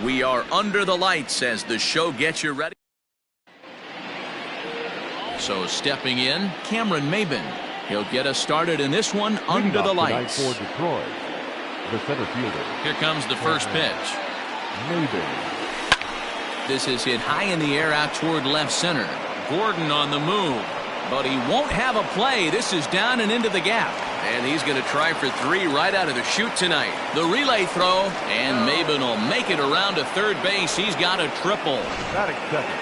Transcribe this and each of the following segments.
We are under the lights as the show gets you ready. So stepping in, Cameron Maybin. He'll get us started in this one under the lights. For Detroit, the center fielder. Here comes the first pitch. Maybin. This is hit high in the air out toward left center. Gordon on the move, but he won't have a play. This is down and into the gap. And he's going to try for 3 right out of the chute tonight. The relay throw, and Maybin will make it around to third base. He's got a triple. Batting second,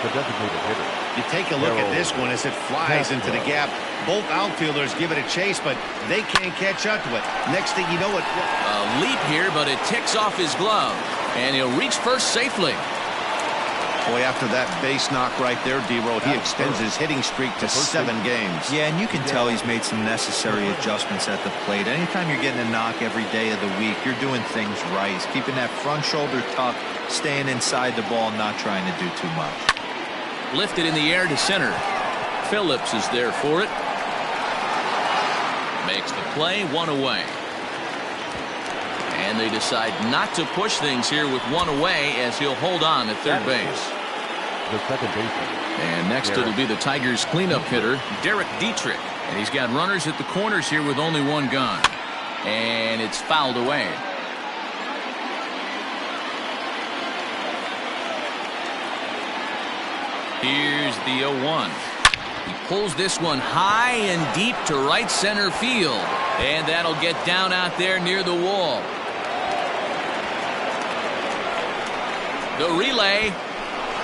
the designated hitter. You take a look at this one as it flies into the gap. Both outfielders give it a chase, but they can't catch up to it. Next thing you know it. A leap here, but it ticks off his glove. And he'll reach first safely. Boy, after that base knock right there, D-Roll, he extends his hitting streak to 7 games. Yeah, and you can tell he's made some necessary adjustments at the plate. Anytime you're getting a knock every day of the week, you're doing things right. He's keeping that front shoulder tucked, staying inside the ball, not trying to do too much. Lifted in the air to center. Phillips is there for it. Makes the play, 1 away. And they decide not to push things here with 1 away as he'll hold on at third base. The second baseman. And next it'll be the Tigers cleanup hitter, Derek Dietrich. And he's got runners at the corners here with only 1 gone. And it's fouled away. Here's the 0-1. He pulls this one high and deep to right center field. And that'll get down out there near the wall. The relay,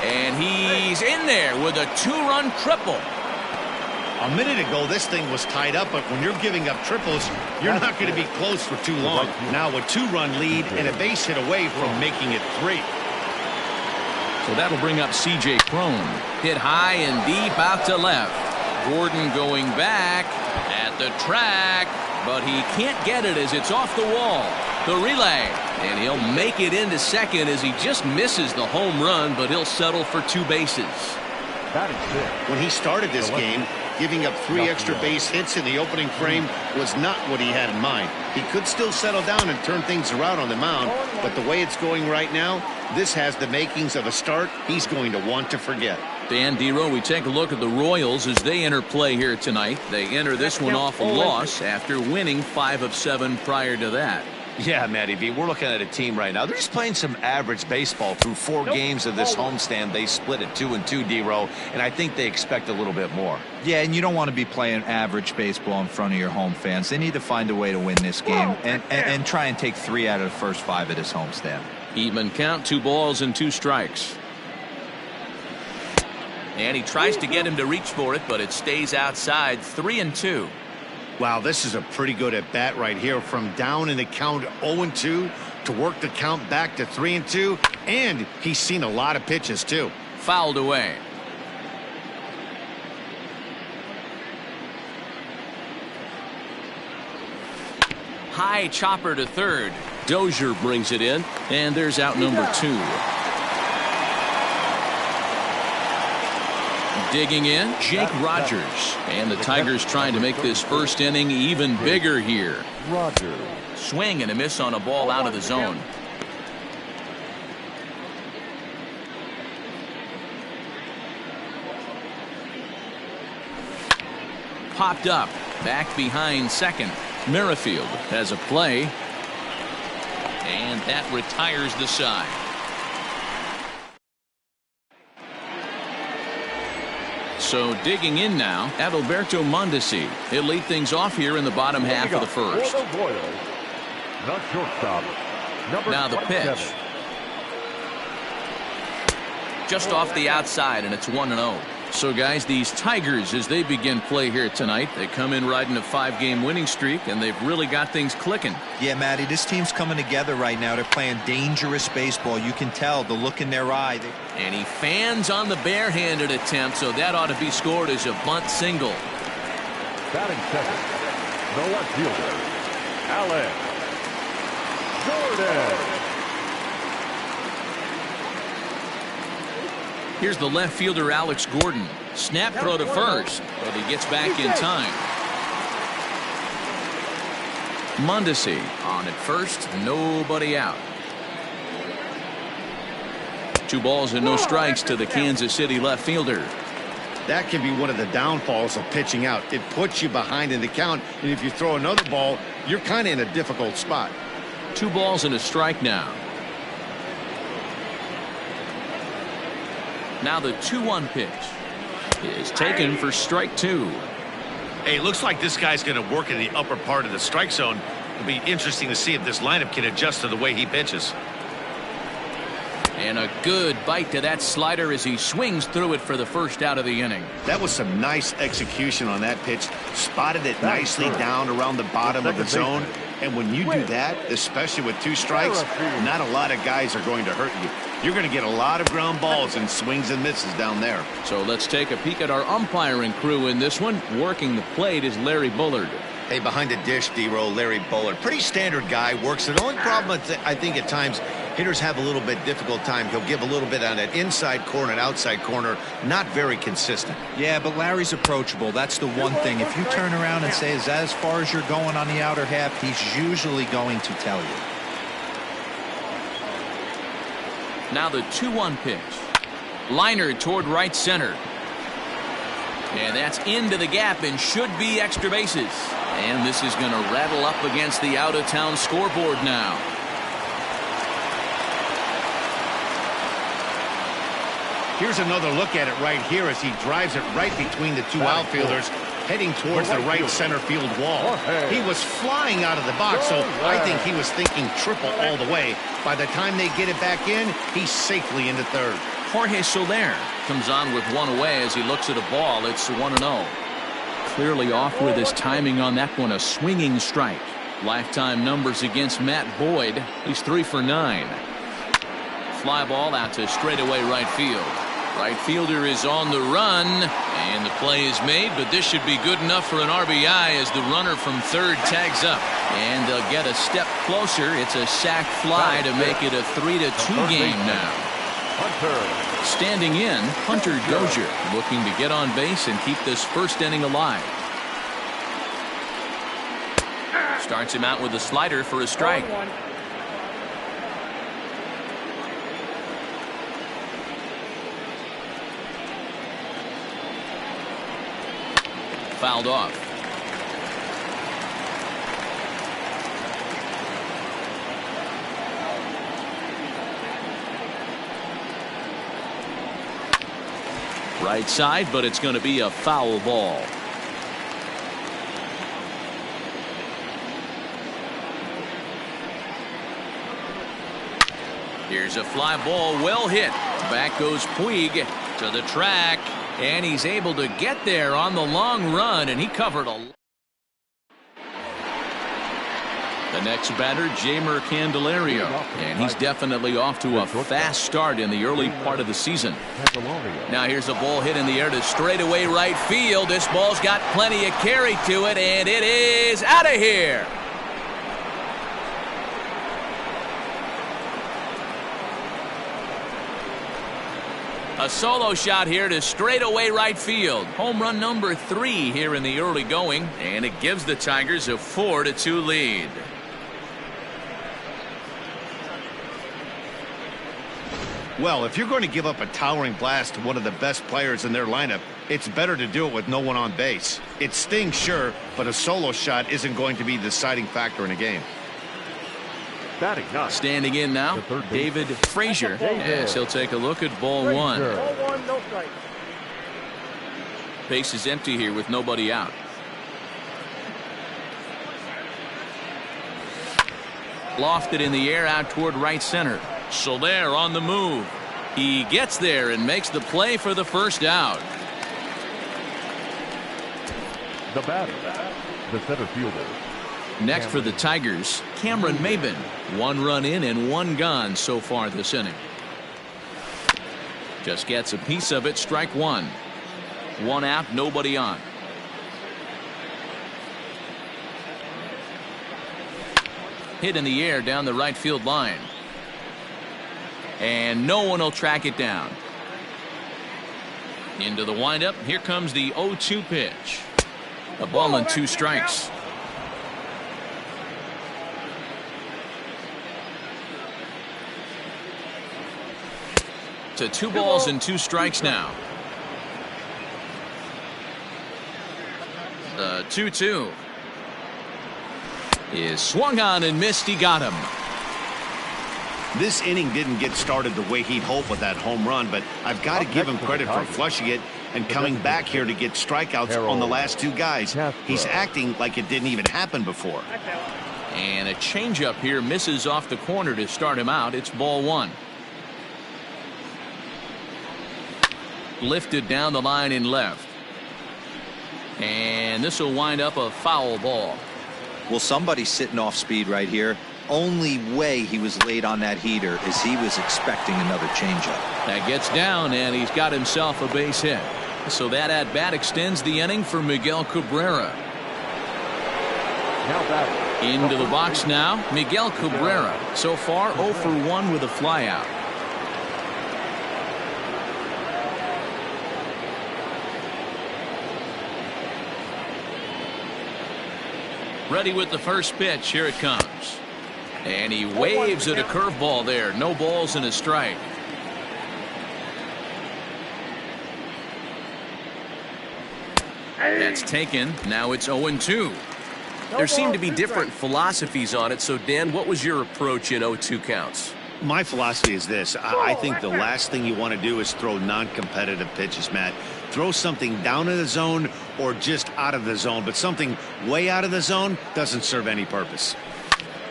and he's in there with a 2-run triple. A minute ago, this thing was tied up, but when you're giving up triples, you're not going to be close for too long. Now a 2-run lead and a base hit away from making it 3. So that'll bring up C.J. Cron. Hit high and deep out to left. Gordon going back at the track, but he can't get it as it's off the wall. The relay, and he'll make it into second as he just misses the home run, but he'll settle for 2 bases. When he started this game, giving up 3 extra base hits in the opening frame was not what he had in mind. He could still settle down and turn things around on the mound, but the way it's going right now, this has the makings of a start he's going to want to forget. Dan Dero, we take a look at the Royals as they enter play here tonight. They enter this one off a loss after winning 5 of 7 prior to that. Yeah, Matty V, we're looking at a team right now. They're just playing some average baseball through 4 games of this homestand. They split at 2-2, D-Row, and I think they expect a little bit more. Yeah, and you don't want to be playing average baseball in front of your home fans. They need to find a way to win this game and try and take 3 out of the first 5 of this homestand. Even count, 2 balls and 2 strikes. And he tries to get him to reach for it, but it stays outside. 3-2. Wow, this is a pretty good at bat right here. From down in the count 0-2 to work the count back to 3-2, and he's seen a lot of pitches too. Fouled away. High chopper to third. Dozier brings it in, and there's out number 2. Digging in, Jake Rogers. And the Tigers trying to make this first inning even bigger here. Rogers. Swing and a miss on a ball out of the zone. Popped up, back behind second. Merrifield has a play. And that retires the side. So digging in now, Adalberto Mondesi. He'll lead things off here in the bottom half of the first. Now the pitch. Just off the outside, and it's 1-0. So guys, these Tigers, as they begin play here tonight, they come in riding a 5-game winning streak, and they've really got things clicking. Yeah, Matty, this team's coming together right now. They're playing dangerous baseball. You can tell the look in their eye. And he fans on the barehanded attempt, so that ought to be scored as a bunt single. Batting second, the left fielder, Alex Jordan. Here's the left fielder, Alex Gordon. Snap throw to first, but he gets back in time. Mondesi on at first, nobody out. 2 balls and no strikes to the Kansas City left fielder. That can be one of the downfalls of pitching out. It puts you behind in the count, and if you throw another ball, you're kind of in a difficult spot. 2 balls and a strike now. Now the 2-1 pitch is taken for strike 2. Hey, looks like this guy's going to work in the upper part of the strike zone. It'll be interesting to see if this lineup can adjust to the way he pitches. And a good bite to that slider as he swings through it for the first out of the inning. That was some nice execution on that pitch. Spotted it nicely down around the bottom of the zone. And when you do that, especially with 2 strikes, not a lot of guys are going to hurt you. You're going to get a lot of ground balls and swings and misses down there. So let's take a peek at our umpiring crew in this one. Working the plate is Larry Bullard. Hey, behind the dish, D-Row, Larry Bullard. Pretty standard guy, works. The only problem, I think, at times, hitters have a little bit difficult time. He'll give a little bit on that inside corner and outside corner. Not very consistent. Yeah, but Larry's approachable. That's the one thing. If you turn around and say, is that as far as you're going on the outer half, he's usually going to tell you. Now the 2-1 pitch. Liner toward right center. And that's into the gap and should be extra bases. And this is going to rattle up against the out-of-town scoreboard now. Here's another look at it right here as he drives it right between the 2 outfielders, heading towards the right center field wall. He was flying out of the box, so I think he was thinking triple all the way. By the time they get it back in, he's safely into third. Jorge Soler comes on with 1 away as he looks at a ball. It's 1-0. Clearly off with his timing on that one. A swinging strike. Lifetime numbers against Matt Boyd. He's 3 for 9. Fly ball out to straightaway right field. Right fielder is on the run, and the play is made, but this should be good enough for an RBI as the runner from third tags up. And they'll get a step closer. It's a sac fly to make it a 3-2 game now. Standing in, Hunter Dozier, looking to get on base and keep this first inning alive. Starts him out with a slider for a strike. Fouled off. Right side, but it's going to be a foul ball. Here's a fly ball, well hit. Back goes Puig to the track, and he's able to get there on the long run, and he covered a. The next batter, Jaemor Candelaria, and he's definitely off to a fast start in the early part of the season. Now here's a ball hit in the air to straightaway right field. This ball's got plenty of carry to it, and it is out of here. A solo shot here to straightaway right field. Home run number 3 here in the early going, and it gives the Tigers a 4-2 lead. Well, if you're going to give up a towering blast to one of the best players in their lineup, it's better to do it with no one on base. It stings, sure, but a solo shot isn't going to be the deciding factor in a game. Standing in now, David Fraser, as he'll take a look at ball 1. Base is empty here with nobody out. Lofted in the air out toward right center. Soler on the move. He gets there and makes the play for the first out. The batter, the center fielder. Next for the Tigers, Cameron Maybin. 1 run in and 1 gone so far this inning. Just gets a piece of it, strike 1. 1 out, nobody on. Hit in the air down the right field line. And no one will track it down. Into the windup. Here comes the 0-2 pitch. A ball and 2 strikes. To 2 balls and 2 strikes now. The 2-2 is swung on and missed. He got him. This inning didn't get started the way he'd hoped with that home run, but I've got to give him credit for flushing it and coming back here to get strikeouts on the last 2 guys. He's acting like it didn't even happen before. And a changeup here misses off the corner to start him out. It's ball 1. Lifted down the line in left. And this will wind up a foul ball. Well, somebody's sitting off speed right here. Only way he was late on that heater is he was expecting another changeup. That gets down, and he's got himself a base hit. So that at bat extends the inning for Miguel Cabrera. Now back. Into the box now, Miguel Cabrera. So far 0 for 1 with a flyout. Ready with the first pitch. Here it comes. And he waves at a curveball there. No balls and a strike. That's taken. Now it's 0-2. There seem to be different philosophies on it. So, Dan, what was your approach in 0-2 counts? My philosophy is this. I think the last thing you want to do is throw non-competitive pitches, Matt. Throw something down in the zone or just out of the zone, but something way out of the zone doesn't serve any purpose.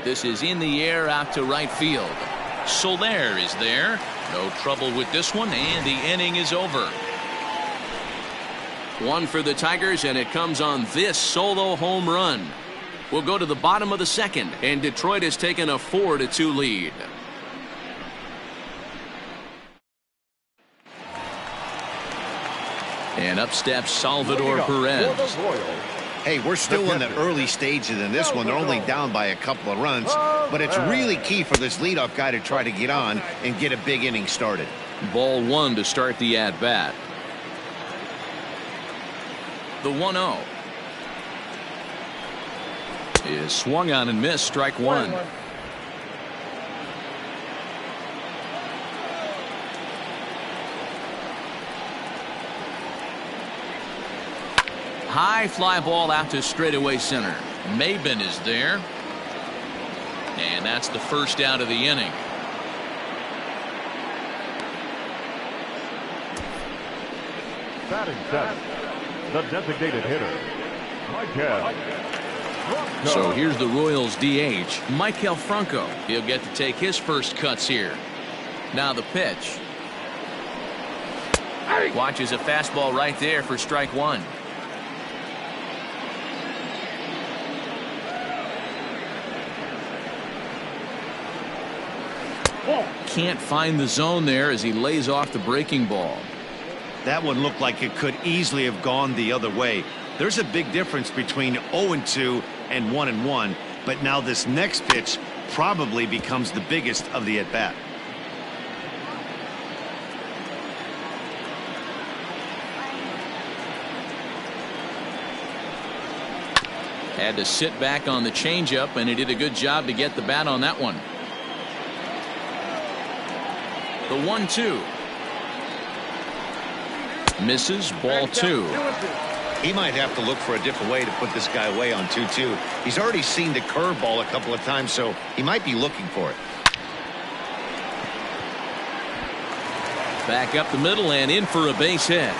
This is in the air out to right field. Soler is there. No trouble with this one, and the inning is over. 1 for the Tigers, and it comes on this solo home run. We'll go to the bottom of the 2nd, and Detroit has taken a 4-2 lead. And up steps Salvador Perez. Hey, we're still in the early stages in this one. They're only down by a couple of runs, but it's really key for this leadoff guy to try to get on and get a big inning started. Ball 1 to start the at-bat. The 1-0 is swung on and missed. Strike 1. High fly ball out to straightaway center. Maybin is there. And that's the first out of the inning. Batting set. The designated hitter, Miguel. So here's the Royals DH, Miguel Franco. He'll get to take his first cuts here. Now the pitch. Watches a fastball right there for strike 1. Can't find the zone there as he lays off the breaking ball. That one looked like it could easily have gone the other way. There's a big difference between 0-2 and 1-1, but now this next pitch probably becomes the biggest of the at-bat. Had to sit back on the changeup, and he did a good job to get the bat on that one. The 1-2 misses. Ball 2. He might have to look for a different way to put this guy away on 2-2. He's already seen the curveball a couple of times, so he might be looking for it. Back up the middle and in for a base hit.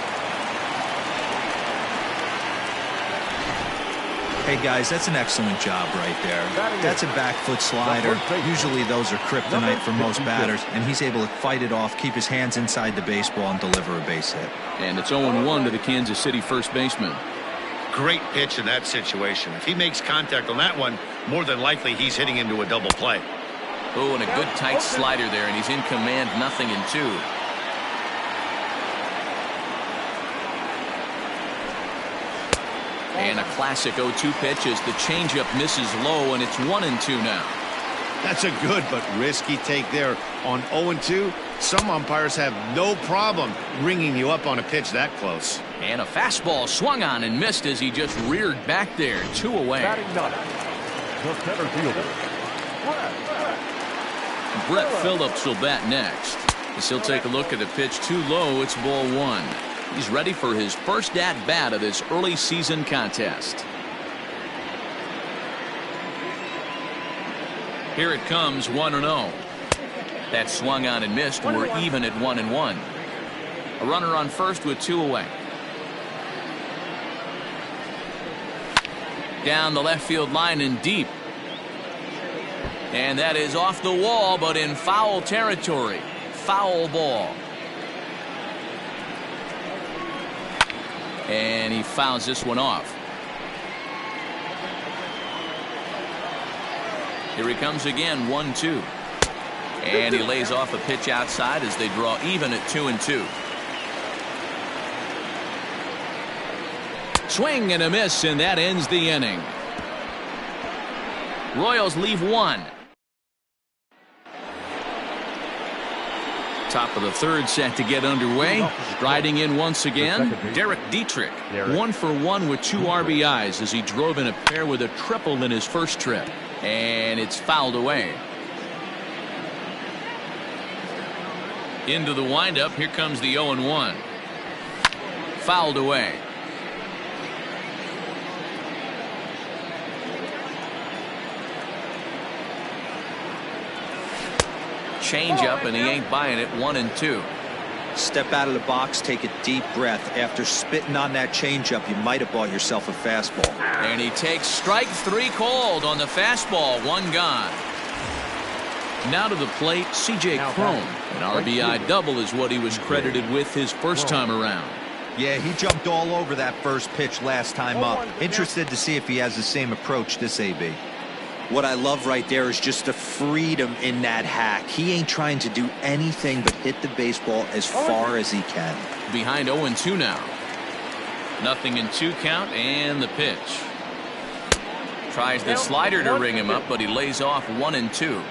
Hey guys, that's an excellent job right there. That's a back foot slider. Usually those are kryptonite for most batters, and he's able to fight it off, keep his hands inside the baseball, and deliver a base hit. And it's 0-1 to the Kansas City first baseman. Great pitch in that situation. If he makes contact on that one, more than likely he's hitting into a double play. Oh, and a good tight slider there, and he's in command. 0-2. And a classic 0-2 pitch as the changeup misses low, and it's 1-2 now. That's a good but risky take there. On 0-2, some umpires have no problem ringing you up on a pitch that close. And a fastball swung on and missed as he just reared back there. 2 away. Batting ninth, the center fielder, Brett Phillips will bat next. As he'll take a look at the pitch too low. It's ball one. He's ready for his first at bat of this early season contest. Here it comes, 1-0. That swung on and missed. We're even at 1-1. A runner on first with 2 away. Down the left field line and deep. And that is off the wall, but in foul territory. Foul ball. And he fouls this one off. Here he comes again, 1-2. And he lays off a pitch outside as they draw even at 2-2. Swing and a miss, and that ends the inning. Royals leave 1. Top of the third set to get underway. Riding in once again, Derek Dietrich. 1 for 1 with 2 RBIs as he drove in a pair with a triple in his first trip. And it's fouled away. Into the windup. Here comes the 0-1. Fouled away. Change up, and he ain't buying it. 1-2. Step out of the box, take a deep breath. After spitting on that changeup, you might have bought yourself a fastball. And he takes strike 3 called on the fastball. 1 gone. Now to the plate, C.J. Cron. An RBI double is what he was credited with his first time around. Yeah, he jumped all over that first pitch last time up. Interested to see if he has the same approach this AB. What I love right there is just the freedom in that hack. He ain't trying to do anything but hit the baseball as far as he can. Behind 0-2 now. 0-2 count, and the pitch. Tries the slider to ring him up, but he lays off 1-2.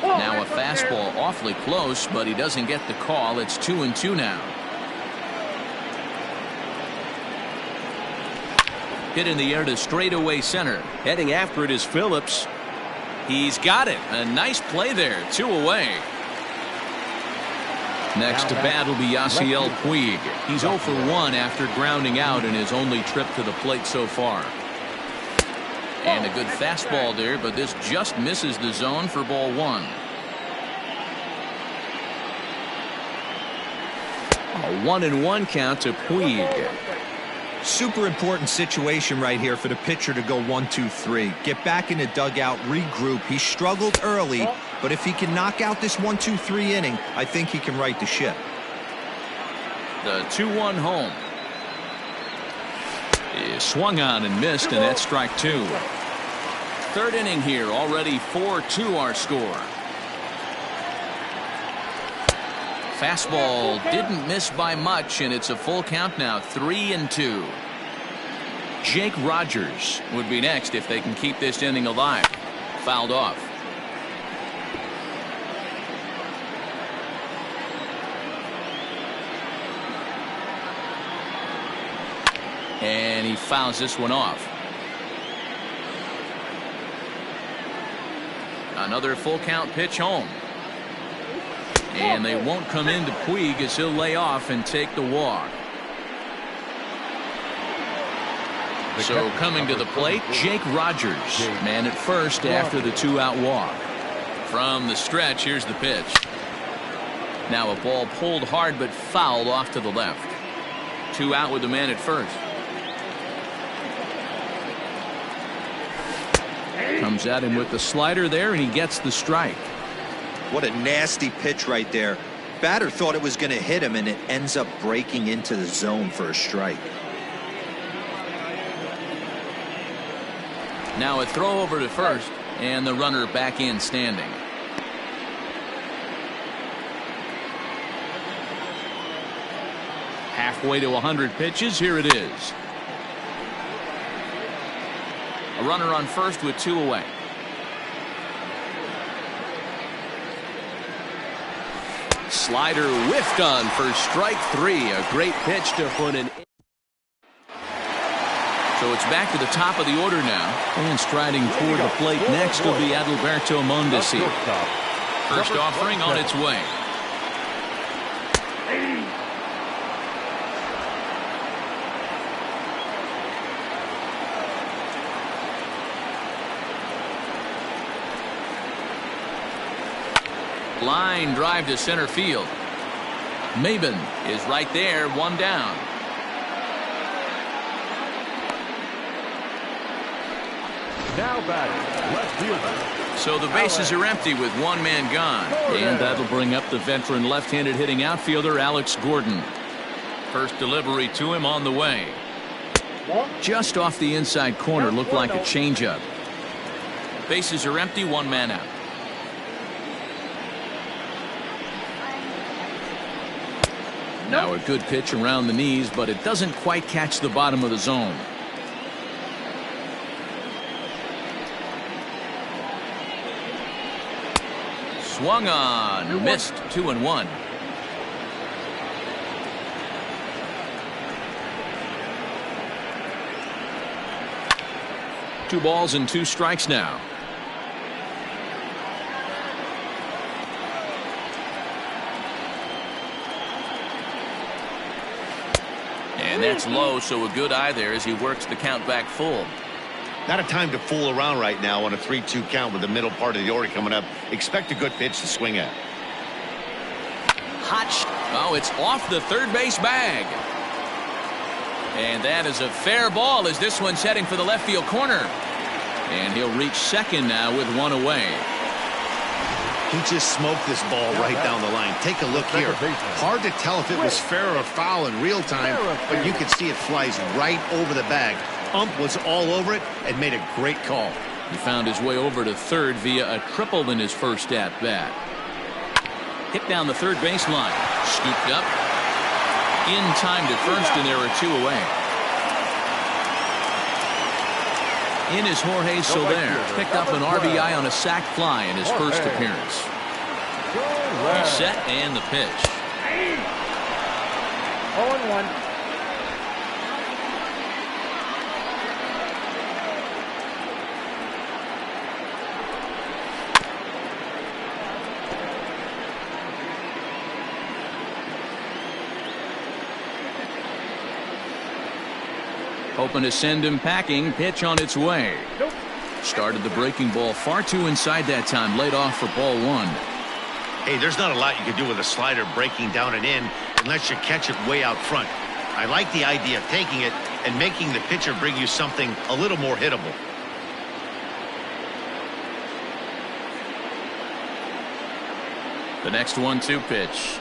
Now a fastball awfully close, but he doesn't get the call. It's 2-2 now. Hit in the air to straightaway center. Heading after it is Phillips. He's got it. A nice play there. 2 away. Next to bat will be Yasiel Puig. He's 0 for 1 after grounding out in his only trip to the plate so far. And a good fastball there, but this just misses the zone for ball 1. A 1-1 count to Puig. Super important situation right here for the pitcher to go 1-2-3. Get back in the dugout, regroup. He struggled early, but if he can knock out this 1-2-3 inning, I think he can right the ship. The 2-1 home. He swung on and missed, and that's strike 2. Third inning here, already 4-2 our score. Fastball didn't miss by much, and it's a full count now, 3-2. Jake Rogers would be next if they can keep this inning alive. Fouled off. And he fouls this one off. Another full count pitch home. And they won't come into Puig as he'll lay off and take the walk. So coming to the plate, Jake Rogers. Man at first after the 2-out walk. From the stretch, here's the pitch. Now a ball pulled hard but fouled off to the left. 2 out with the man at first. Comes at him with the slider there, and he gets the strike. What a nasty pitch right there. Batter thought it was going to hit him, and it ends up breaking into the zone for a strike. Now a throw over to first, and the runner back in standing. Halfway to 100 pitches. Here it is. A runner on first with 2 away. Slider whiffed on for strike 3. A great pitch to put an So it's back to the top of the order now. And striding toward the plate next will be Adalberto Mondesi. First offering on its way. Line drive to center field. Maybin is right there, one down. Now batting, left fielder. So the bases are empty with one man gone. And that'll bring up the veteran left-handed hitting outfielder Alex Gordon. First delivery to him on the way. Just off the inside corner, looked like a changeup. Bases are empty, one man out. Now a good pitch around the knees, but it doesn't quite catch the bottom of the zone. Swung on, missed, 2-1. Two balls and two strikes now. And that's low, so a good eye there as he works the count back full. Not a time to fool around right now on a 3-2 count with the middle part of the order coming up. Expect a good pitch to swing at. Oh, it's off the third base bag. And that is a fair ball as this one's heading for the left field corner. And he'll reach second now with one away. He just smoked this ball right down the line. Take a look here. Hard to tell if it was fair or foul in real time, but you can see it flies right over the bag. Ump was all over it and made a great call. He found his way over to third via a triple in his first at-bat. Hit down the third baseline. Scooped up. In time to first, and there are two away. In is Jorge Soler. Picked up an RBI on a sac fly in his first appearance. He's set and the pitch. 0-1. Hoping to send him packing. Pitch on its way. Started the breaking ball far too inside that time. Laid off for ball one. Hey, there's not a lot you can do with a slider breaking down and in unless you catch it way out front. I like the idea of taking it and making the pitcher bring you something a little more hittable. The next 1-2 pitch.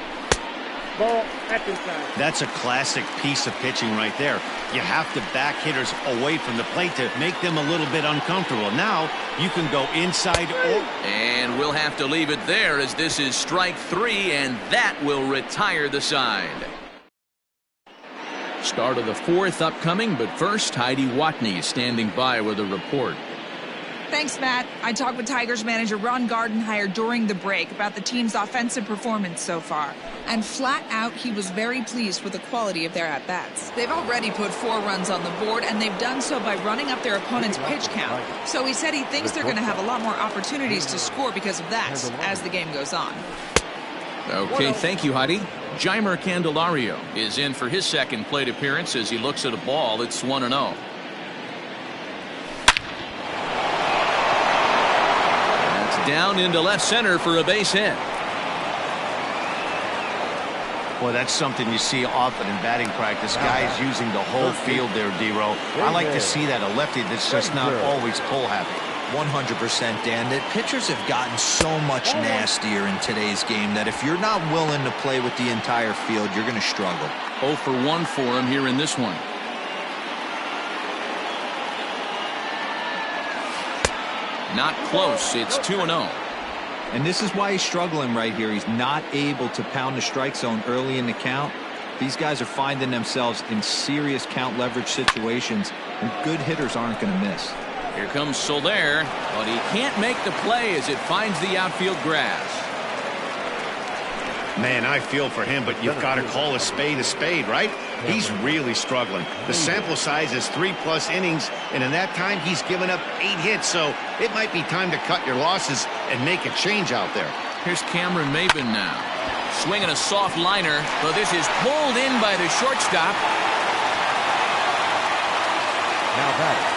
Ball at inside. That's a classic piece of pitching right there. You have to back hitters away from the plate to make them a little bit uncomfortable. Now you can go inside or... And we'll have to leave it there as this is strike three, and that will retire the side. Start of the fourth upcoming, but first Heidi Watney standing by with a report. Thanks, Matt. I talked with Tigers manager Ron Gardenhire during the break about the team's offensive performance so far. And flat out, he was very pleased with the quality of their at-bats. They've already put 4 runs on the board, and they've done so by running up their opponent's pitch count. So he said he thinks they're going to have a lot more opportunities to score because of that as the game goes on. Okay, thank you, Heidi. Jaemor Candelaria is in for his second plate appearance as he looks at a ball that's 1-0. Down into left center for a base hit. Boy, that's something you see often in batting practice. Guys using the whole field there, D-Row. I like to see that. A lefty that's just not always pull happy. 100%, Dan. That pitchers have gotten so much nastier in today's game that if you're not willing to play with the entire field, you're going to struggle. 0 for 1 for him here in this one. Not close. It's 2-0. And this is why he's struggling right here. He's not able to pound the strike zone early in the count. These guys are finding themselves in serious count leverage situations, and good hitters aren't going to miss. Here comes Soler, but he can't make the play as it finds the outfield grass. Man, I feel for him, but you've got to call a spade, right? He's really struggling. The sample size is 3+ innings, and in that time, he's given up 8 hits, so it might be time to cut your losses and make a change out there. Here's Cameron Maybin now. Swinging a soft liner, but this is pulled in by the shortstop. Now batting.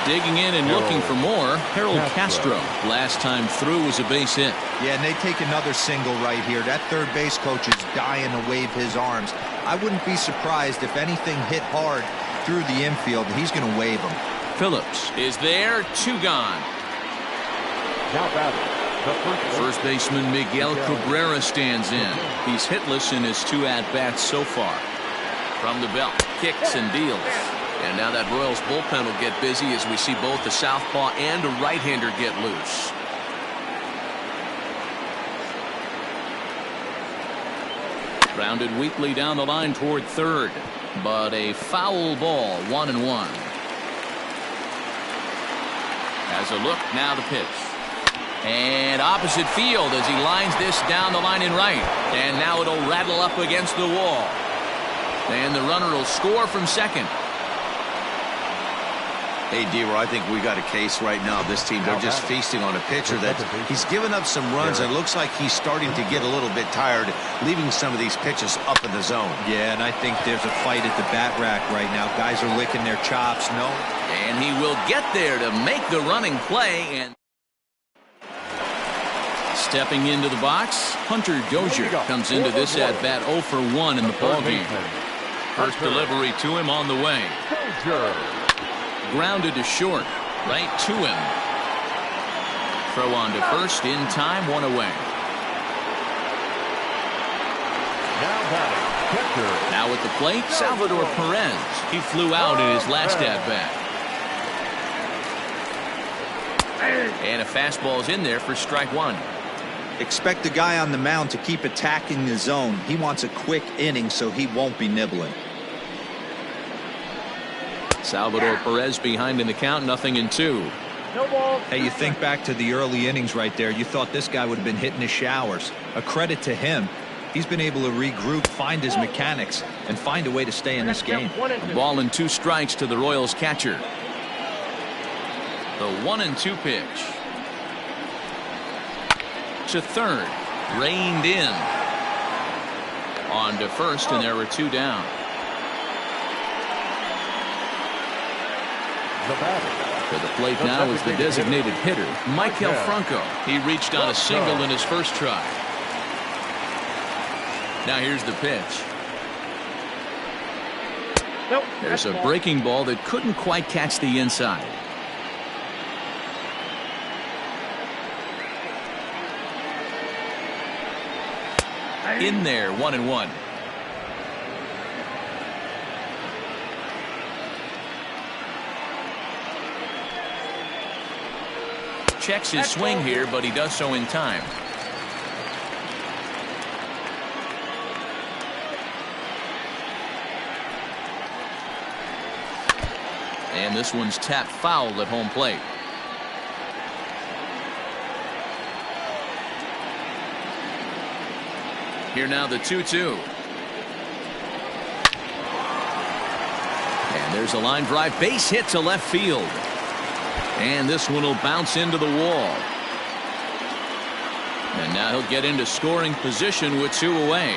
Digging in and looking for more, Harold Castro. Last time through was a base hit. Yeah, and they take another single right here. That third base coach is dying to wave his arms. I wouldn't be surprised if anything hit hard through the infield. He's going to wave them. Phillips is there, 2 gone. Now batting. First baseman Miguel Cabrera stands in. He's hitless in his 2 at-bats so far. From the belt, kicks and deals. And now that Royals bullpen will get busy as we see both the southpaw and a right-hander get loose. Grounded weakly down the line toward third, but a foul ball, 1-1. Has a look, now the pitch. And opposite field as he lines this down the line in right. And now it'll rattle up against the wall. And the runner will score from second. Hey, D-Roy, I think we got a case right now. This team, they're just feasting on a pitcher that he's given up some runs and looks like he's starting to get a little bit tired, leaving some of these pitches up in the zone. Yeah, and I think there's a fight at the bat rack right now. Guys are licking their chops. No. And he will get there to make the running play. And stepping into the box, Hunter Dozier comes into this at-bat 0 for 1 in the ballgame. First delivery to him on the way. Grounded to short, right to him. Throw on to first in time, 1 away. Now at the plate, Salvador Perez. He flew out in his last at-bat. And a fastball's in there for strike 1. Expect the guy on the mound to keep attacking the zone. He wants a quick inning so he won't be nibbling. Salvador Perez behind in the count, 0-2. Hey, you think back to the early innings right there. You thought this guy would have been hitting his showers. A credit to him. He's been able to regroup, find his mechanics, and find a way to stay in this game. A ball and 2 strikes to the Royals catcher. The 1-2 pitch. To third. Reined in. On to first, and there were 2 down. To the plate now is the designated hitter, Miguel Franco. He reached on a single in his first try. Now here's the pitch. There's a breaking ball that couldn't quite catch the inside. In there, 1-1. Checks his swing here, but he does so in time. And this one's tapped foul at home plate. Here now the 2-2. And there's a line drive, base hit to left field. And this one will bounce into the wall. And now he'll get into scoring position with 2 away.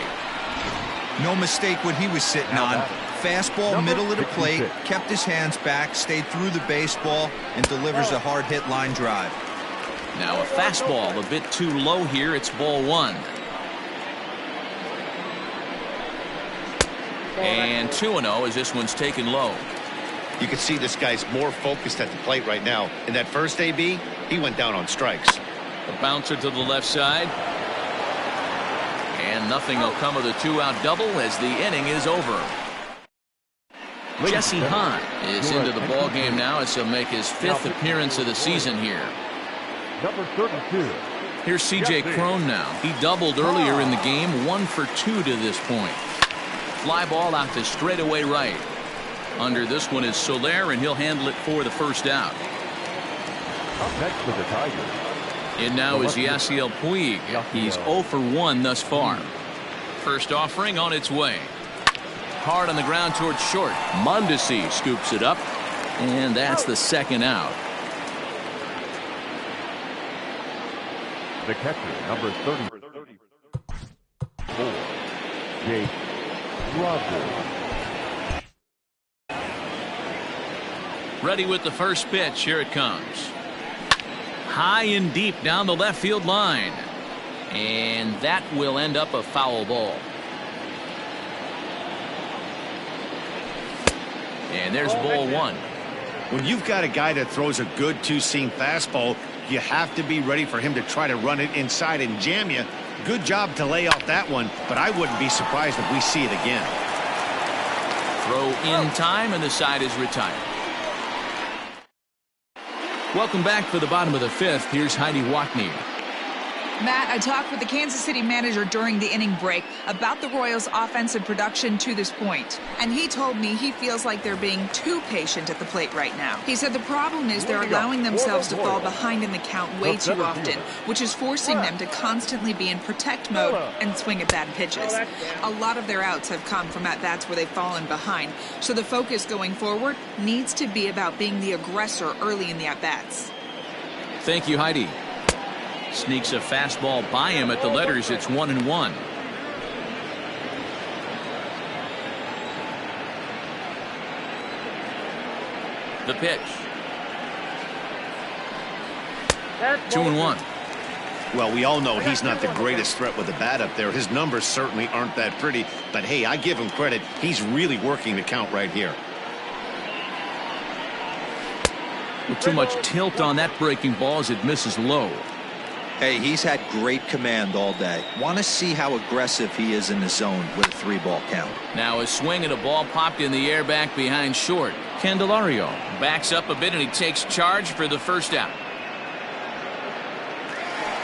No mistake what he was sitting on. Fastball, middle of the plate, kept his hands back, stayed through the baseball, and delivers a hard hit line drive. Now a fastball a bit too low here. It's ball 1. And 2-0 as this one's taken low. You can see this guy's more focused at the plate right now. In that first AB, he went down on strikes. The bouncer to the left side. And nothing will come of the 2-out double as the inning is over. Jesse Hahn is into the ball game now as he'll make his 5th appearance of the season here. Number 32. Here's C.J. Cron now. He doubled earlier in the game, 1 for 2 to this point. Fly ball out to straightaway right. Under this one is Soler, and he'll handle it for the first out. Up next for the Tigers. In now is Yasiel Puig. He's 0 for 1 thus far. First offering on its way. Hard on the ground towards short. Mondesi scoops it up. And that's the second out. The catcher, number 34, Jaemor. Ready with the first pitch. Here it comes. High and deep down the left field line. And that will end up a foul ball. And there's ball one. When you've got a guy that throws a good two-seam fastball, you have to be ready for him to try to run it inside and jam you. Good job to lay off that one, but I wouldn't be surprised if we see it again. Throw in time, and the side is retired. Welcome back for the bottom of the fifth. Here's Heidi Watney. Matt, I talked with the Kansas City manager during the inning break about the Royals' offensive production to this point, and he told me he feels like they're being too patient at the plate right now. He said the problem is they're allowing themselves to fall behind in the count way too often, which is forcing them to constantly be in protect mode and swing at bad pitches. A lot of their outs have come from at-bats where they've fallen behind, so the focus going forward needs to be about being the aggressor early in the at-bats. Thank you, Heidi. Sneaks a fastball by him at the letters. It's 1-1. The pitch. 2-1. Well, we all know he's not the greatest threat with the bat up there. His numbers certainly aren't that pretty, but hey, I give him credit. He's really working the count right here. With too much tilt on that breaking ball as it misses low. Hey, he's had great command all day. Want to see how aggressive he is in the zone with a 3-ball count. Now a swing and a ball popped in the air back behind short. Candelaria backs up a bit and he takes charge for the first out.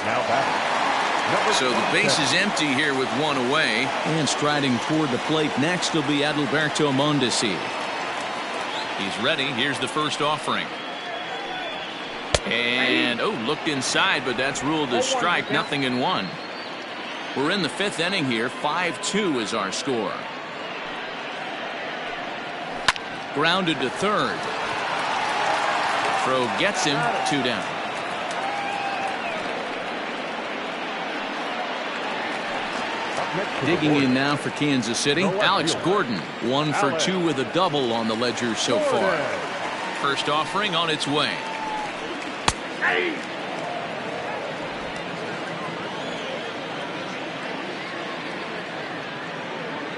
Now batting. So the base is empty here with one away. And striding toward the plate next will be Adalberto Mondesi. He's ready. Here's the first offering. And, looked inside, but that's ruled a strike. 0-1. We're in the fifth inning here. 5-2 is our score. Grounded to third. Throw gets him. 2 down. Digging in now for Kansas City, Alex Gordon. 1 for 2 with a double on the ledger so far. First offering on its way.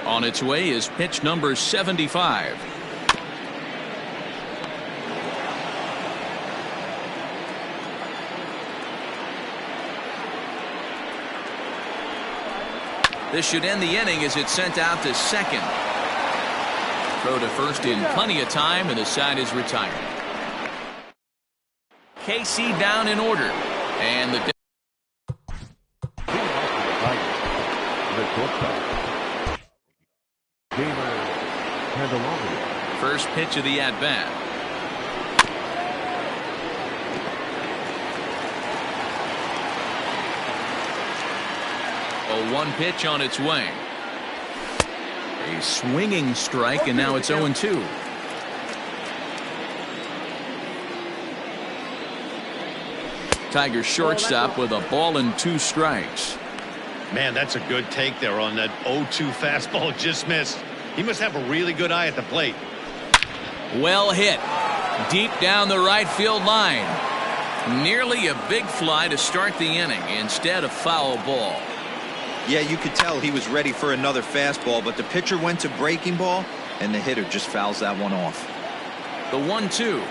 On its way is pitch number 75. This should end the inning as it's sent out to second. Throw to first in plenty of time, and the side is retired. KC down in order, and the Jaemor Candelaria. first pitch of the at-bat. A 1 pitch on its way. A swinging strike, and now it's 0-2. Tigers shortstop with a ball and 2 strikes. Man, that's a good take there on that 0-2 fastball just missed. He must have a really good eye at the plate. Well hit. Deep down the right field line. Nearly a big fly to start the inning. Instead, a foul ball. Yeah, you could tell he was ready for another fastball, but the pitcher went to breaking ball, and the hitter just fouls that one off. The 1-2.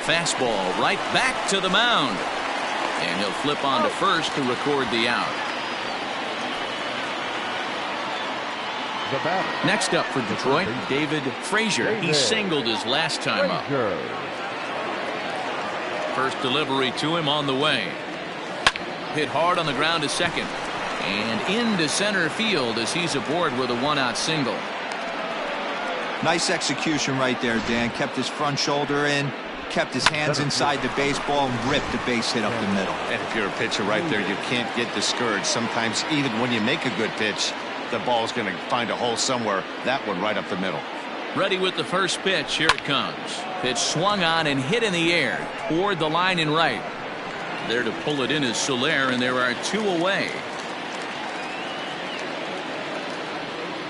Fastball right back to the mound. And he'll flip on to first to record the out. The batter. Next up for Detroit, David Fraser. He singled his last time up. First delivery to him on the way. Hit hard on the ground to second. And into center field as he's aboard with a 1-out single. Nice execution right there, Dan. Kept his front shoulder in, kept his hands inside the baseball, and ripped a base hit up the middle. And if you're a pitcher right there, you can't get discouraged. Sometimes even when you make a good pitch, the ball's going to find a hole somewhere. That one right up the middle. Ready with the first pitch. Here it comes. Pitch swung on and hit in the air toward the line and right. There to pull it in is Soler, and there are 2 away.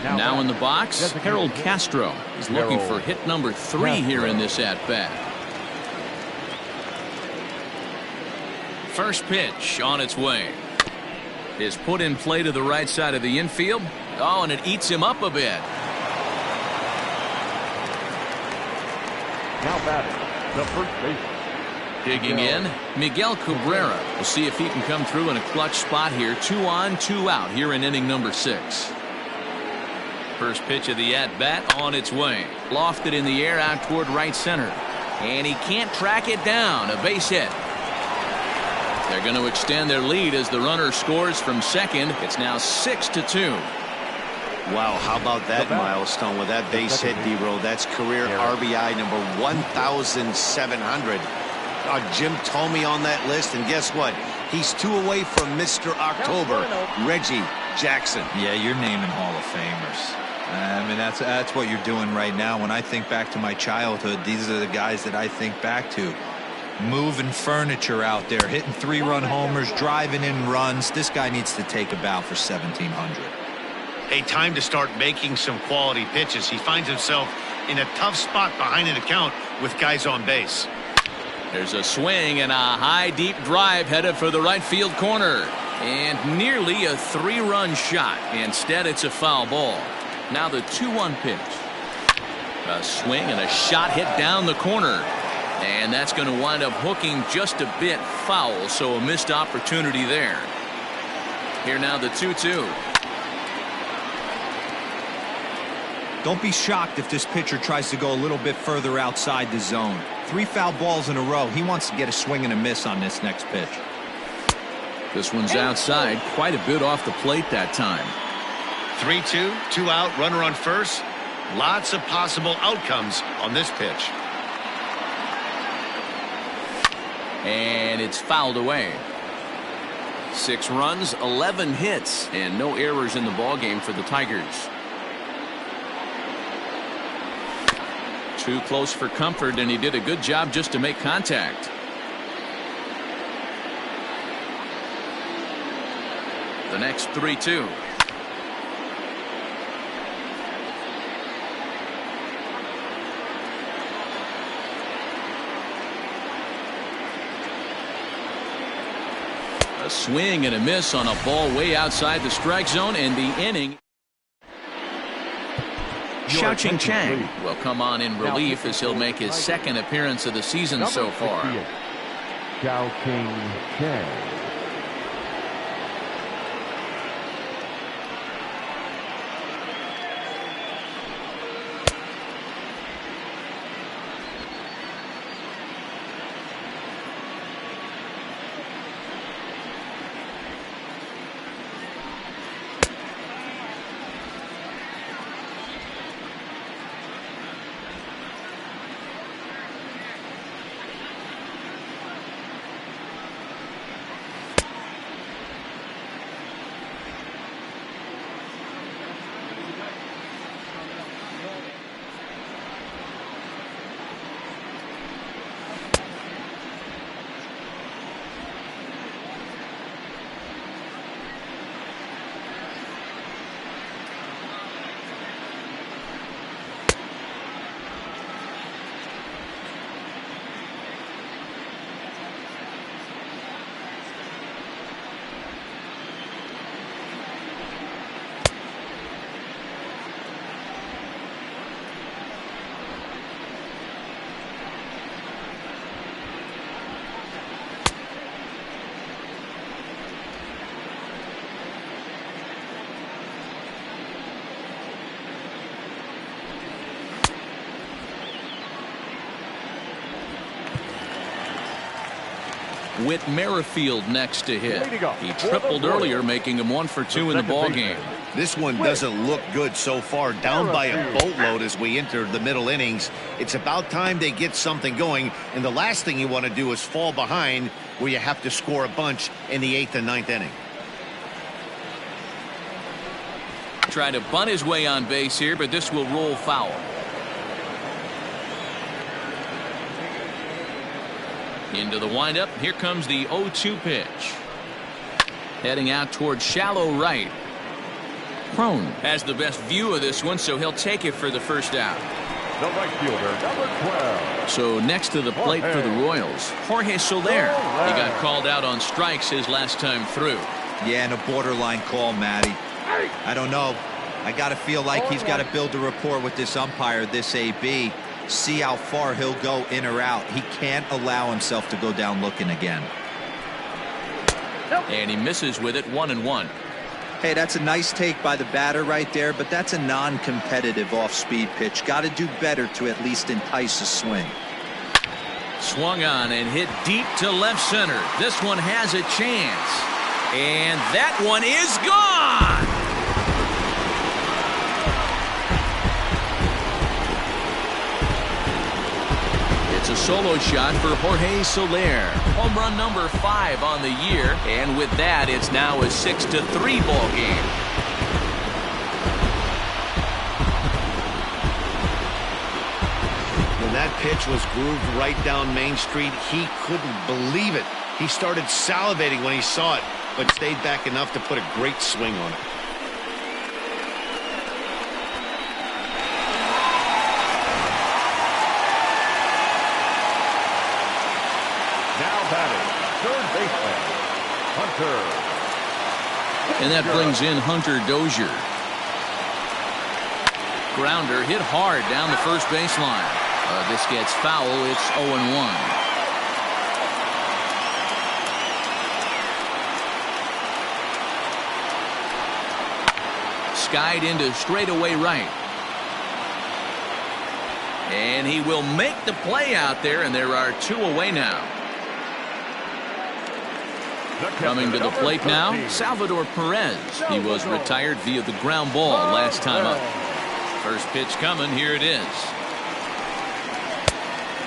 Now in the box, Harold Castro is looking for hit number 3 here in this at-bat. First pitch on its way. Is put in play to the right side of the infield. Oh, and it eats him up a bit. Now batting, the first baseman. Digging in, Miguel Cabrera. We'll see if he can come through in a clutch spot here. 2 on, 2 out here in inning number 6. First pitch of the at-bat on its way. Lofted in the air out toward right center. And he can't track it down. A base hit. They're going to extend their lead as the runner scores from second. It's now 6-2. Wow, how about that milestone with that base hit, D-Roll? That's career RBI number 1,700. Jim told me on that list, and guess what? He's 2 away from Mr. October, Reggie Jackson. Yeah, you're naming Hall of Famers. I mean, that's what you're doing right now. When I think back to my childhood, these are the guys that I think back to. Moving furniture out there, hitting 3-run homers, driving in runs. This guy needs to take a bow for 1,700. Hey, time to start making some quality pitches. He finds himself in a tough spot behind an account with guys on base. There's a swing and a high deep drive headed for the right field corner. And nearly a 3-run shot. Instead, it's a foul ball. Now the 2-1 pitch. A swing and a shot hit down the corner. And that's going to wind up hooking just a bit foul, so a missed opportunity there. Here now the 2-2. Don't be shocked if this pitcher tries to go a little bit further outside the zone. 3 foul balls in a row. He wants to get a swing and a miss on this next pitch. This one's outside, quite a bit off the plate that time. 3-2, 2 out, runner on first. Lots of possible outcomes on this pitch. And it's fouled away. 6 runs, 11 hits, and no errors in the ballgame for the Tigers. Too close for comfort, and he did a good job just to make contact. The next 3-2. A swing and a miss on a ball way outside the strike zone, and the inning. Xiaoqing Chang will come on in relief as he'll make his 2nd appearance of the season so far. Xiaoqing Chang. Whit Merrifield next to hit. He tripled earlier, making him 1 for 2 in the ball game. This one doesn't look good so far. Down by a boatload as we enter the middle innings. It's about time they get something going, and the last thing you want to do is fall behind where you have to score a bunch in the 8th and 9th inning. Try to bunt his way on base here, but this will roll foul. Into the windup. Here comes the 0-2 pitch. Heading out towards shallow right. Crone has the best view of this one, so he'll take it for the first out. The right fielder, number 12. So next to the plate for the Royals, Jorge Soler. He got called out on strikes his last time through. Yeah, and a borderline call, Matty. I don't know. I got to feel like he's got to build a rapport with this umpire, this AB. See how far he'll go in or out. He can't allow himself to go down looking again. And he misses with it, 1-1. Hey, that's a nice take by the batter right there, but that's a non-competitive off-speed pitch. Got to do better to at least entice a swing. Swung on and hit deep to left center. This one has a chance. And that one is gone! It's a solo shot for Jorge Soler. Home run number 5 on the year. And with that, it's now a 6-3 ball game. When that pitch was grooved right down Main Street, he couldn't believe it. He started salivating when he saw it, but stayed back enough to put a great swing on it. Third baseman, Hunter. And that brings in Hunter Dozier. Grounder hit hard down the first baseline. This gets foul. It's 0-1. Skied into straightaway right. And he will make the play out there, and there are 2 away now. Coming to the plate now, Salvador Perez. He was retired via the ground ball last time up. First pitch coming. Here it is.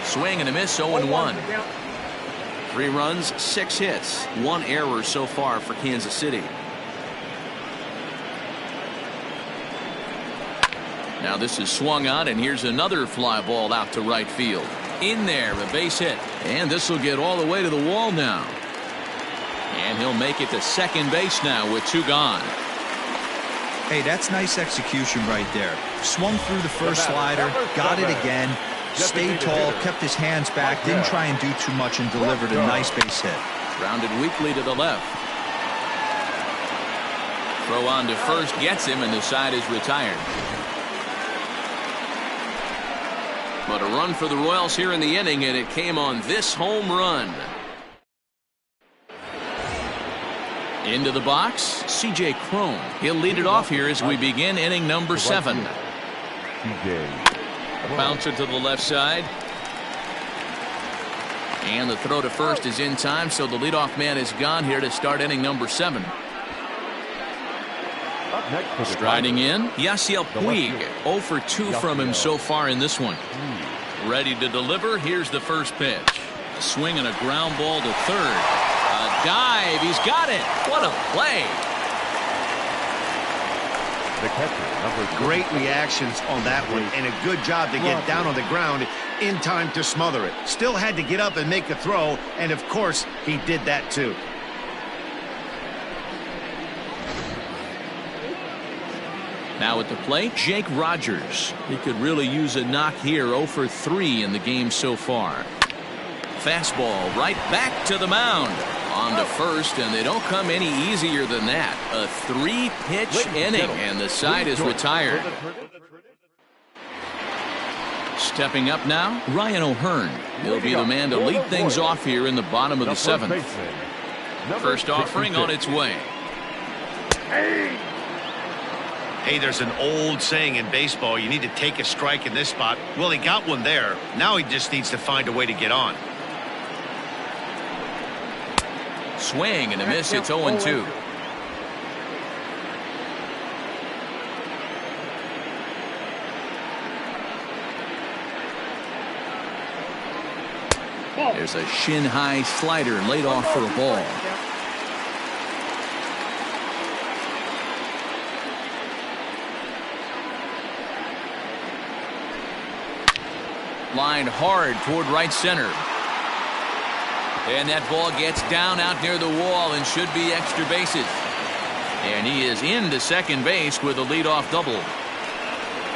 Swing and a miss, 0-1. 3 runs, 6 hits, 1 error so far for Kansas City. Now this is swung on, and here's another fly ball out to right field. In there, a base hit. And this will get all the way to the wall now. And he'll make it to second base now with 2 gone. Hey, that's nice execution right there. Swung through the first slider, got it again, stayed tall, kept his hands back, didn't try and do too much, and delivered a nice base hit. Grounded weakly to the left. Throw on to first gets him, and the side is retired. But a run for the Royals here in the inning, and it came on this home run. Into the box, C.J. Crone. He'll lead it off here as we begin inning number 7. A bouncer to the left side. And the throw to first is in time, so the leadoff man is gone here to start inning number 7. Striding in, Yasiel Puig. 0 for 2 from him so far in this one. Ready to deliver. Here's the first pitch. A swing and a ground ball to third. A dive. He's got it. What a play. The catcher, Great reactions on that one, and a good job to get down on the ground in time to smother it. Still had to get up and make the throw, and of course, he did that too. Now at the plate, Jake Rogers. He could really use a knock here. 0 for 3 in the game so far. Fastball right back to the mound. On to first, and they don't come any easier than that. A 3-pitch inning, and the side is retired. Stepping up now, Ryan O'Hearn. He'll be the man to lead things off here in the bottom of the 7th. First offering on its way. Hey, there's an old saying in baseball, you need to take a strike in this spot. Well, he got one there. Now he just needs to find a way to get on. Swing and a miss. It's 0-2. There's a shin-high slider laid off for a ball. Lined hard toward right center. And that ball gets down out near the wall and should be extra bases. And he is into second base with a leadoff double.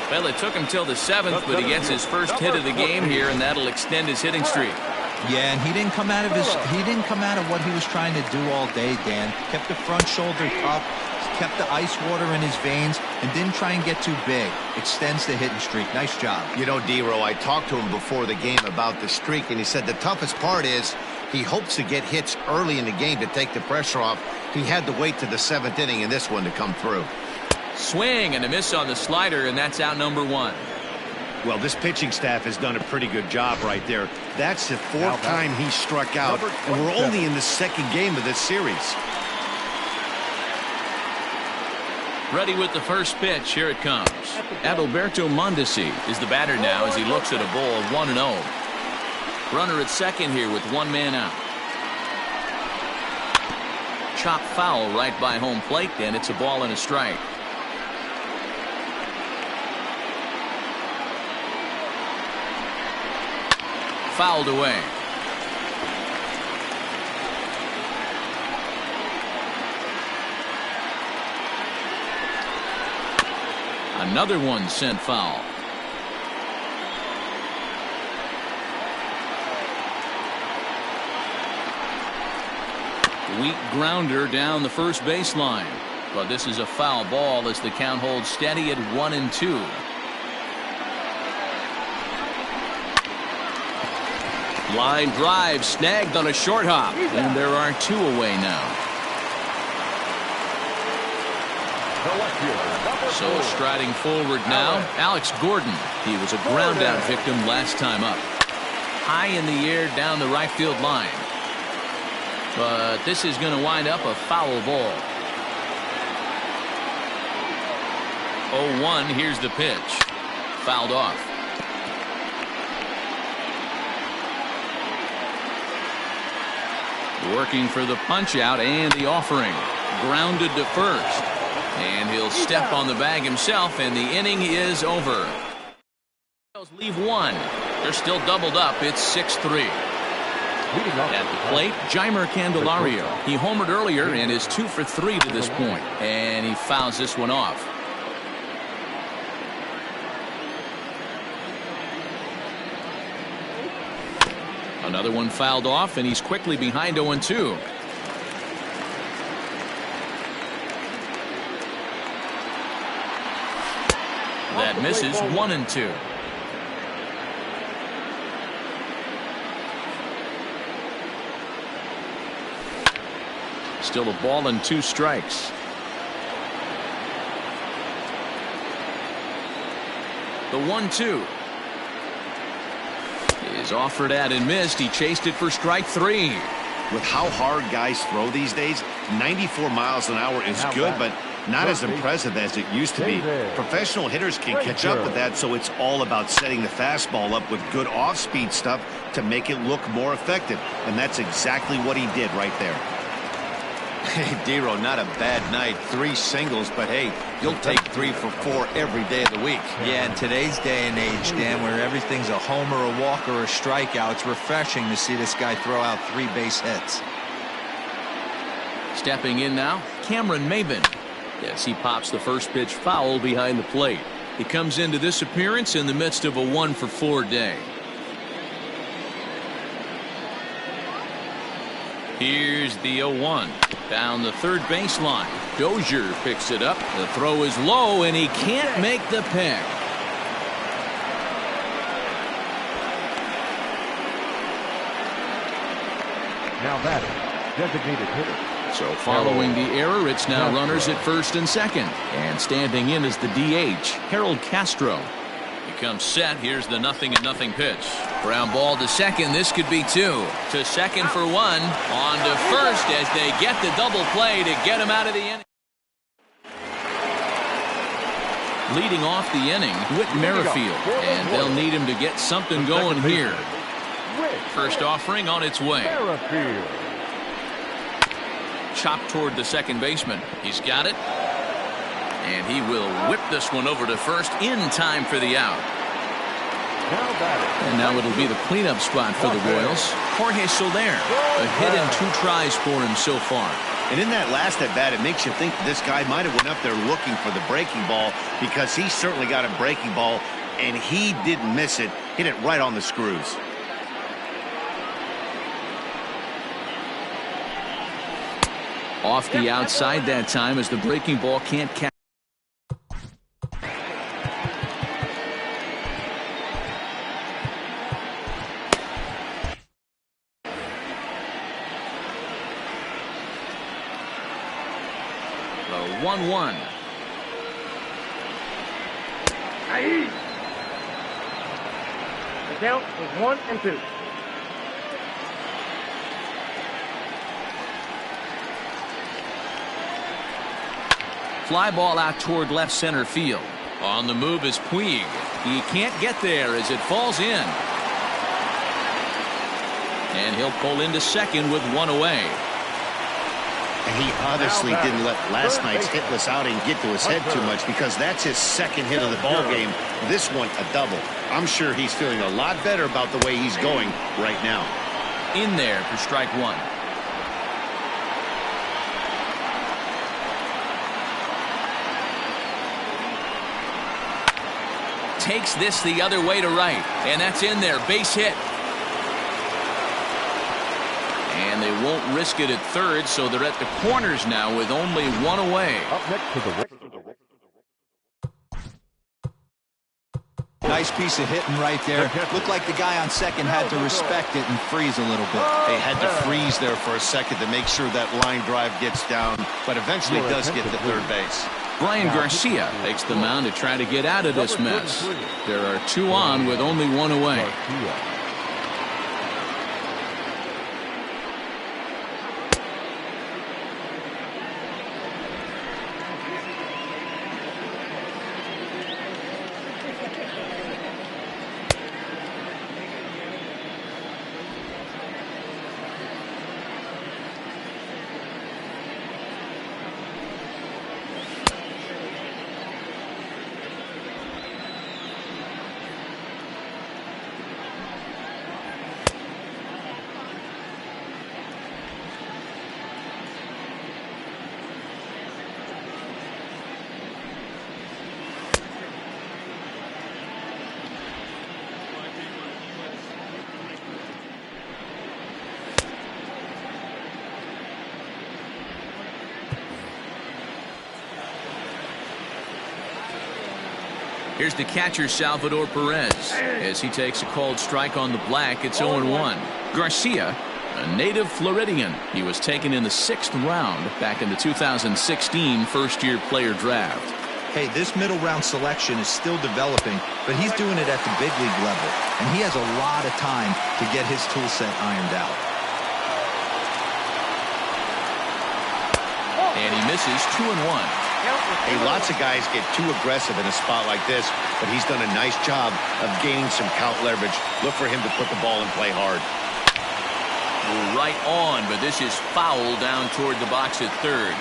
Well, it took him till the 7th, but he gets his first hit of the game here, and that'll extend his hitting streak. Yeah, and he didn't come out of what he was trying to do all day, Dan. Kept the front shoulder up, kept the ice water in his veins, and didn't try and get too big. Extends the hitting streak. Nice job. You know, D-Row, I talked to him before the game about the streak, and he said the toughest part is he hopes to get hits early in the game to take the pressure off. He had to wait to the 7th inning in this one to come through. Swing and a miss on the slider, and that's out number 1. Well, this pitching staff has done a pretty good job right there. That's the 4th time he struck out, and we're only in the 2nd game of this series. Ready with the first pitch. Here it comes. Adalberto Mondesi is the batter now as he looks at a ball of 1-0. Runner at second here with one man out. Chop foul right by home plate, and it's a ball and a strike. Fouled away. Another one sent foul. Weak grounder down the first baseline, but this is a foul ball as the count holds steady at 1-2. Line drive snagged on a short hop, and there are 2 away now. So striding forward now, Alex Gordon. He was a ground out victim last time up. High in the air down the right field line. But this is going to wind up a foul ball. 0-1, here's the pitch. Fouled off. Working for the punch out and the offering. Grounded to first. And he'll step on the bag himself, and the inning is over. Leave one. They're still doubled up. It's 6-3. At the plate, Jaemor Candelaria. He homered earlier and is 2 for 3 to this point. And he fouls this one off. Another one fouled off, and he's quickly behind 0-2. That misses 1-2. Still a ball and 2 strikes. The 1-2 is offered at and missed. He chased it for strike 3. With how hard guys throw these days, 94 miles an hour is good, but not as impressive as it used to be. Professional hitters can catch up with that, so it's all about setting the fastball up with good off-speed stuff to make it look more effective. And that's exactly what he did right there. Hey, D-Row, not a bad night. 3 singles, but hey, you'll take 3 for 4 every day of the week. Yeah, in today's day and age, Dan, where everything's a homer, a walk, or a strikeout, it's refreshing to see this guy throw out 3 base hits. Stepping in now, Cameron Maybin. Yes, he pops the first pitch foul behind the plate. He comes into this appearance in the midst of a 1 for 4 day. Here's the 0-1 down the third baseline. Dozier picks it up. The throw is low, and he can't make the pick. Now batting, designated hitter. So following the error, it's now runners at first and second. And standing in is the DH, Harold Castro. He comes set. Here's the 0-0 pitch. Ground ball to second. This could be 2. To second for 1. On to first as they get the double play to get him out of the inning. Leading off the inning, Whit Merrifield. And they'll need him to get something going here. First offering on its way. Chopped toward the second baseman. He's got it. And he will whip this one over to first in time for the out. And now it'll be the cleanup spot for the Royals. Jorge Soler, a hit and 2 tries for him so far. And in that last at-bat, it makes you think this guy might have went up there looking for the breaking ball, because he certainly got a breaking ball, and he didn't miss it. Hit it right on the screws. Off the outside that time as the breaking ball can't catch. The 1-1. The count is 1-2. Fly ball out toward left center field. On the move is Puig. He can't get there as it falls in. And he'll pull into second with 1 away. And he obviously didn't let last night's hitless outing get to his head too much, because that's his second hit of the ball game. This one a double. I'm sure he's feeling a lot better about the way he's going right now. In there for strike 1. Takes this the other way to right, and that's in there. Base hit. And they won't risk it at third, so they're at the corners now with only 1 away. Up next to the Nice piece of hitting right there. Looked like the guy on second had to respect it and freeze a little bit. They had to freeze there for a second to make sure that line drive gets down, but eventually does get to third base. Brian Garcia takes the mound to try to get out of this mess. There are 2 on with only 1 away. Here's the catcher, Salvador Perez, as he takes a called strike on the black. It's 0-1. Garcia, a native Floridian. He was taken in the 6th round back in the 2016 first-year player draft. Hey, this middle round selection is still developing, but he's doing it at the big league level, and he has a lot of time to get his tool set ironed out. And he misses 2-1. Hey, lots of guys get too aggressive in a spot like this, but he's done a nice job of gaining some count leverage. Look for him to put the ball in play hard. Right on, but this is foul down toward the box at third.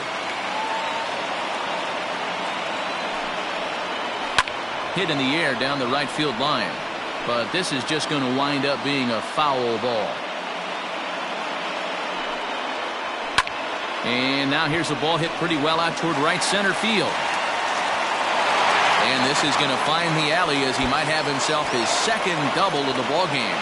Hit in the air down the right field line, but this is just going to wind up being a foul ball. And now here's the ball hit pretty well out toward right center field. And this is going to find the alley as he might have himself his second double of the ball game.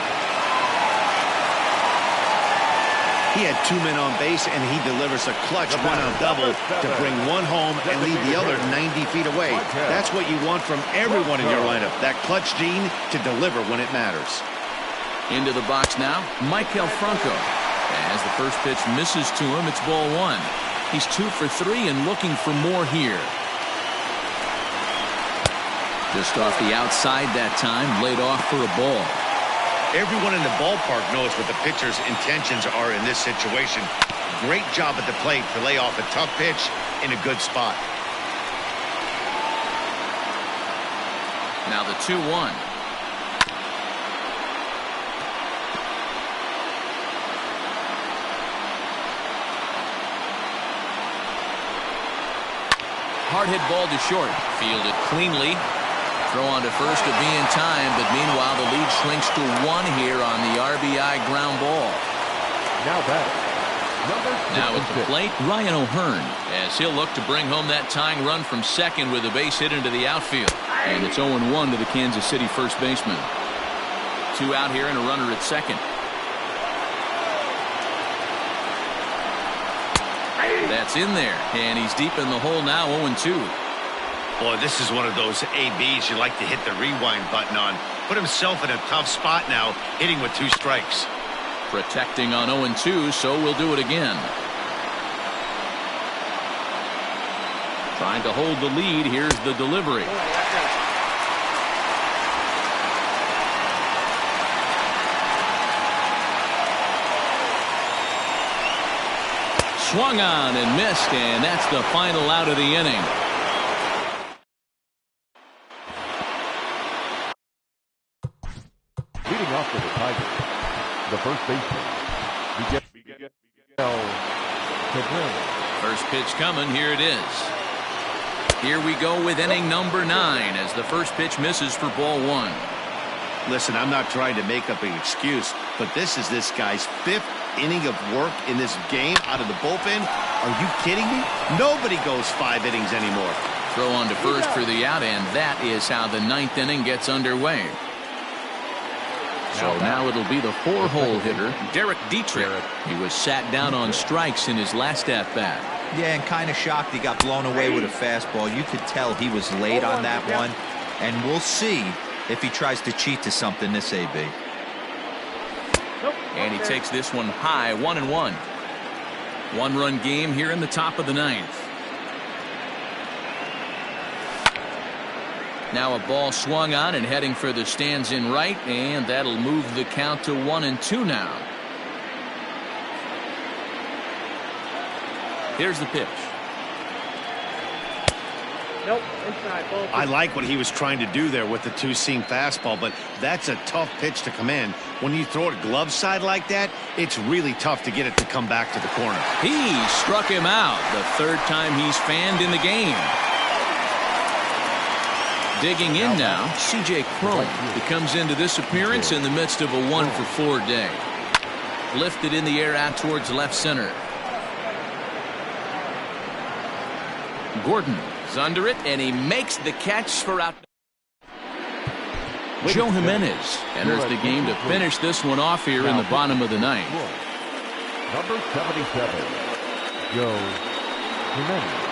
He had 2 men on base, and he delivers a clutch one-out double to bring one home and leave the other 90 feet away. That's what you want from everyone in your lineup, that clutch gene to deliver when it matters. Into the box now, Miguel Franco. As the first pitch misses to him, it's ball 1. He's 2 for 3 and looking for more here. Just off the outside that time, laid off for a ball. Everyone in the ballpark knows what the pitcher's intentions are in this situation. Great job at the plate to lay off a tough pitch in a good spot. Now the 2-1. Hard hit ball to short. Fielded cleanly. Throw on to first to be in time, but meanwhile the lead shrinks to 1 here on the RBI ground ball. Now at the plate, Ryan O'Hearn, as he'll look to bring home that tying run from second with a base hit into the outfield. And it's 0-1 to the Kansas City first baseman. 2 out here and a runner at second. That's in there, and he's deep in the hole now, 0-2. Boy, this is one of those ABs you like to hit the rewind button on. Put himself in a tough spot now, hitting with 2 strikes. Protecting on 0-2, so we'll do it again. Trying to hold the lead. Here's the delivery. Swung on and missed, and that's the final out of the inning. Leading off for the Tigers, the first baseman, Miguel Cabrera. First pitch coming. Here it is. Here we go with inning number 9 as the first pitch misses for ball 1. Listen, I'm not trying to make up an excuse, but this is this guy's 5th inning of work in this game out of the bullpen. Are you kidding me? Nobody goes 5 innings anymore. Throw on to first for the out, and that is how the 9th inning gets underway. So now it'll be the 4-hole hitter, Derek Dietrich. He was sat down on strikes in his last at-bat. Yeah, and kind of shocked he got blown away with a fastball. You could tell he was late on that one, and we'll see if he tries to cheat to something this AB. And he takes this one high, 1-1. 1-run game here in the top of the 9th. Now a ball swung on and heading for the stands in right, and that'll move the count to 1-2 now. Here's the pitch. Nope, inside, ball. I like what he was trying to do there with the 2-seam fastball, but that's a tough pitch to command. When you throw it glove side like that, it's really tough to get it to come back to the corner. He struck him out, the 3rd time he's fanned in the game. Digging in now, CJ Cron. He comes into this appearance in the midst of a 1-for-4 day. Lifted in the air out towards left center. Gordon is under it, and he makes the catch for out. Joe Jimenez enters the game to finish this one off here in the bottom of the 9th. Number 77, Joe Jimenez.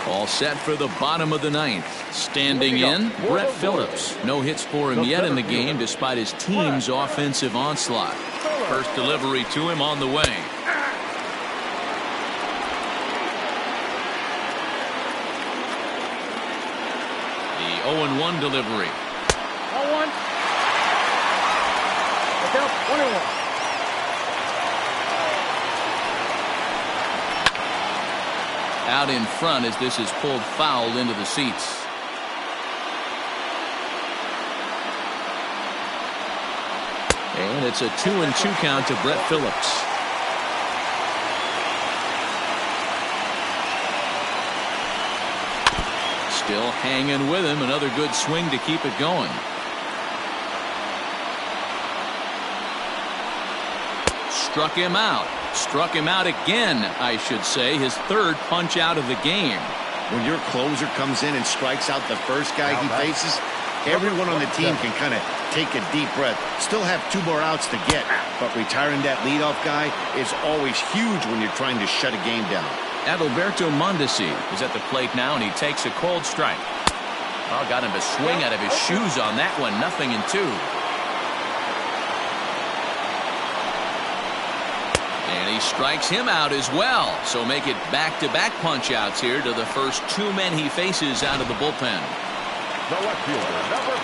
All set for the bottom of the 9th. Standing in, Brett Phillips. No hits for him yet in the game despite his team's offensive onslaught. First delivery to him on the way. The 0-1 delivery. 0-1. Look out, 1-1. Out in front as this is pulled foul into the seats. And it's a 2-2 count to Brett Phillips. Still hanging with him. Another good swing to keep it going. Struck him out. Struck him out again, I should say, his third punch out of the game. When your closer comes in and strikes out the first guy he faces, everyone on the team can kind of take a deep breath. Still have 2 more outs to get, but retiring that leadoff guy is always huge when you're trying to shut a game down. Adalberto Mondesi is at the plate now, and he takes a cold strike. Oh, got him to swing out of his shoes on that one. 0-2. And he strikes him out as well. So make it back-to-back punch-outs here to the first 2 men he faces out of the bullpen.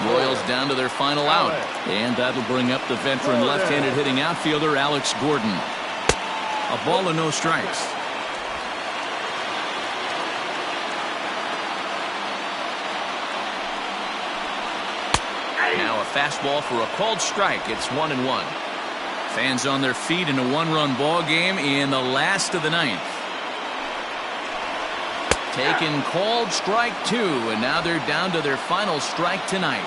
Royals down to their final out. And that'll bring up the veteran left-handed hitting outfielder Alex Gordon. A ball and no strikes. Now a fastball for a called strike. It's 1-1. Fans on their feet in a 1-run ball game in the last of the 9th. Taken called strike 2, and now they're down to their final strike tonight.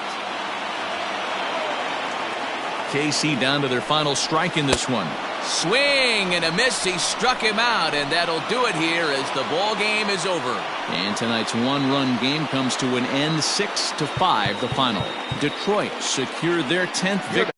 KC down to their final strike in this one. Swing and a miss. He struck him out, and that'll do it here as the ball game is over. And tonight's 1-run game comes to an end, 6-5 the final. Detroit secured their 10th victory.